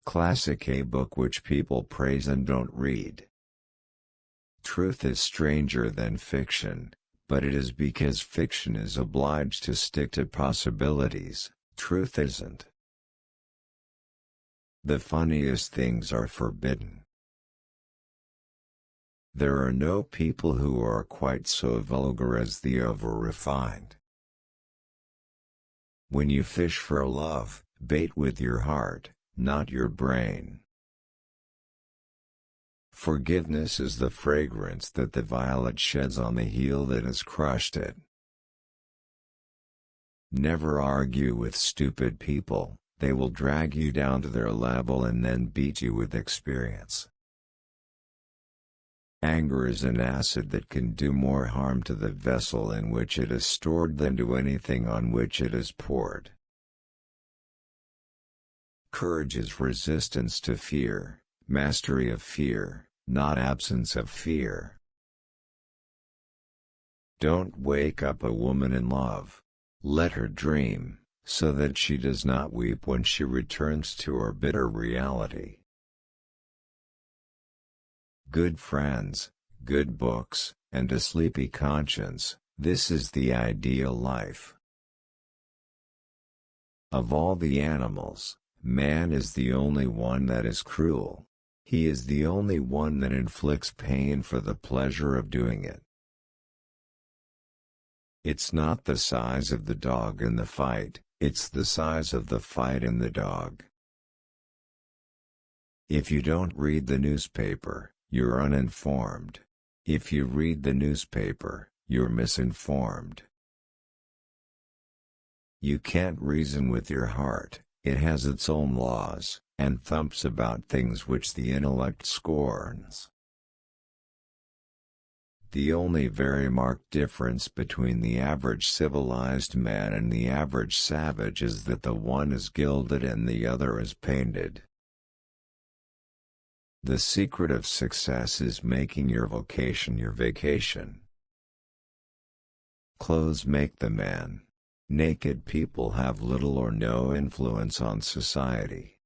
Classic, a book which people praise and don't read. Truth is stranger than fiction, but it is because fiction is obliged to stick to possibilities, truth isn't. The funniest things are forbidden. There are no people who are quite so vulgar as the over-refined. When you fish for love, bait with your heart, not your brain. Forgiveness is the fragrance that the violet sheds on the heel that has crushed it. Never argue with stupid people, they will drag you down to their level and then beat you with experience. Anger is an acid that can do more harm to the vessel in which it is stored than to anything on which it is poured. Courage is resistance to fear, mastery of fear, not absence of fear. Don't wake up a woman in love. Let her dream, so that she does not weep when she returns to her bitter reality. Good friends, good books, and a sleepy conscience, this is the ideal life. Of all the animals, man is the only one that is cruel. He is the only one that inflicts pain for the pleasure of doing it. It's not the size of the dog in the fight, it's the size of the fight in the dog. If you don't read the newspaper, you're uninformed. If you read the newspaper, you're misinformed. You can't reason with your heart, it has its own laws, and thumps about things which the intellect scorns. The only very marked difference between the average civilized man and the average savage is that the one is gilded and the other is painted. The secret of success is making your vocation your vacation. Clothes make the man. Naked people have little or no influence on society.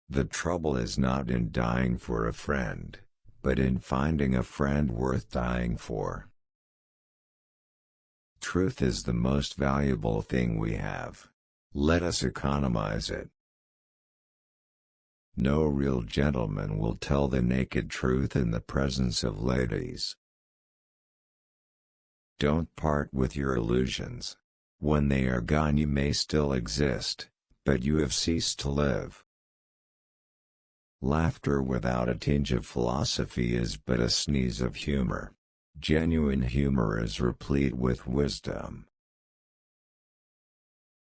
The trouble is not in dying for a friend, but in finding a friend worth dying for. Truth is the most valuable thing we have. Let us economize it. No real gentleman will tell the naked truth in the presence of ladies. Don't part with your illusions. When they are gone you may still exist, but you have ceased to live. Laughter without a tinge of philosophy is but a sneeze of humor. Genuine humor is replete with wisdom.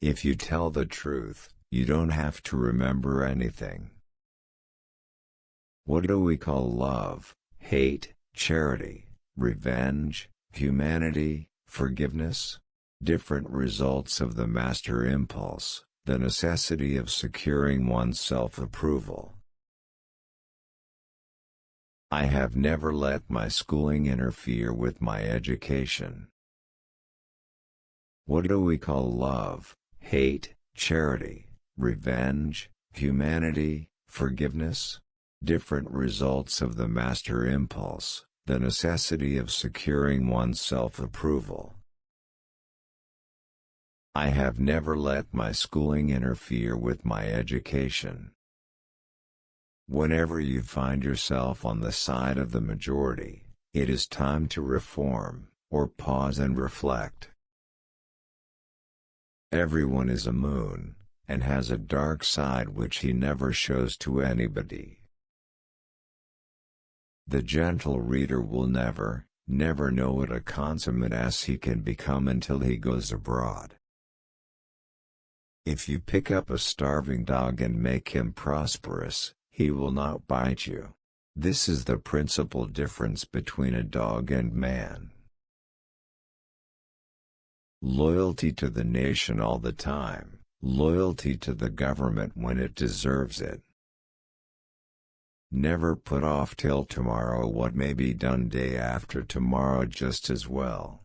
If you tell the truth, you don't have to remember anything. What do we call love, hate, charity, revenge, humanity, forgiveness? Different results of the master impulse, the necessity of securing one's self-approval. I have never let my schooling interfere with my education. What do we call love, hate, charity, revenge, humanity, forgiveness? Different results of the master impulse, the necessity of securing one's self-approval. I have never let my schooling interfere with my education. Whenever you find yourself on the side of the majority, it is time to reform, or pause and reflect. Everyone is a moon, and has a dark side which he never shows to anybody. The gentle reader will never know what a consummate ass he can become until he goes abroad. If you pick up a starving dog and make him prosperous, he will not bite you. This is the principal difference between a dog and man. Loyalty to the nation all the time, loyalty to the government when it deserves it. Never put off till tomorrow what may be done day after tomorrow just as well.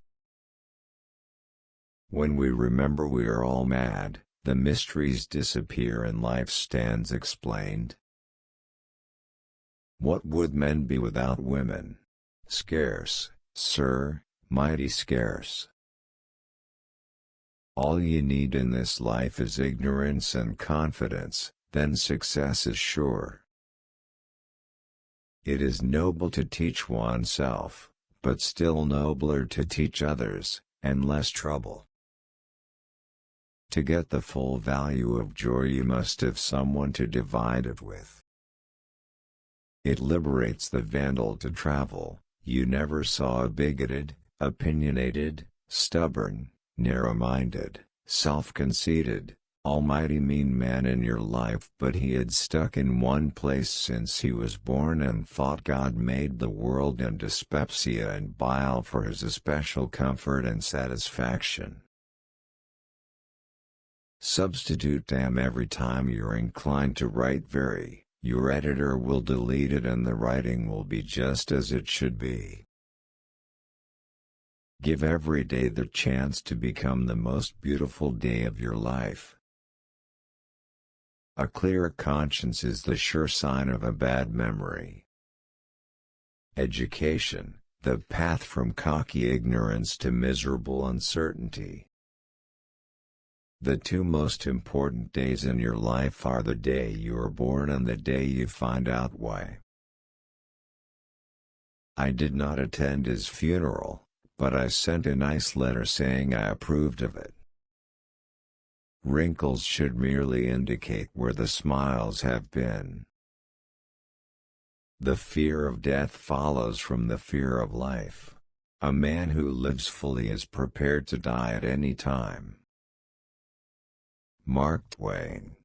When we remember we are all mad, the mysteries disappear and life stands explained. What would men be without women? Scarce, sir, mighty scarce. All you need in this life is ignorance and confidence, then success is sure. It is noble to teach oneself, but still nobler to teach others, and less trouble. To get the full value of joy you must have someone to divide it with. It liberates the vandal to travel. You never saw a bigoted, opinionated, stubborn, narrow-minded, self-conceited, almighty mean man in your life, but he had stuck in one place since he was born and thought God made the world and dyspepsia and bile for his especial comfort and satisfaction. Substitute damn every time you're inclined to write very. Your editor will delete it and the writing will be just as it should be. Give every day the chance to become the most beautiful day of your life. A clear conscience is the sure sign of a bad memory. Education, the path from cocky ignorance to miserable uncertainty. The two most important days in your life are the day you are born and the day you find out why. I did not attend his funeral, but I sent a nice letter saying I approved of it. Wrinkles should merely indicate where the smiles have been. The fear of death follows from the fear of life. A man who lives fully is prepared to die at any time. Mark Twain.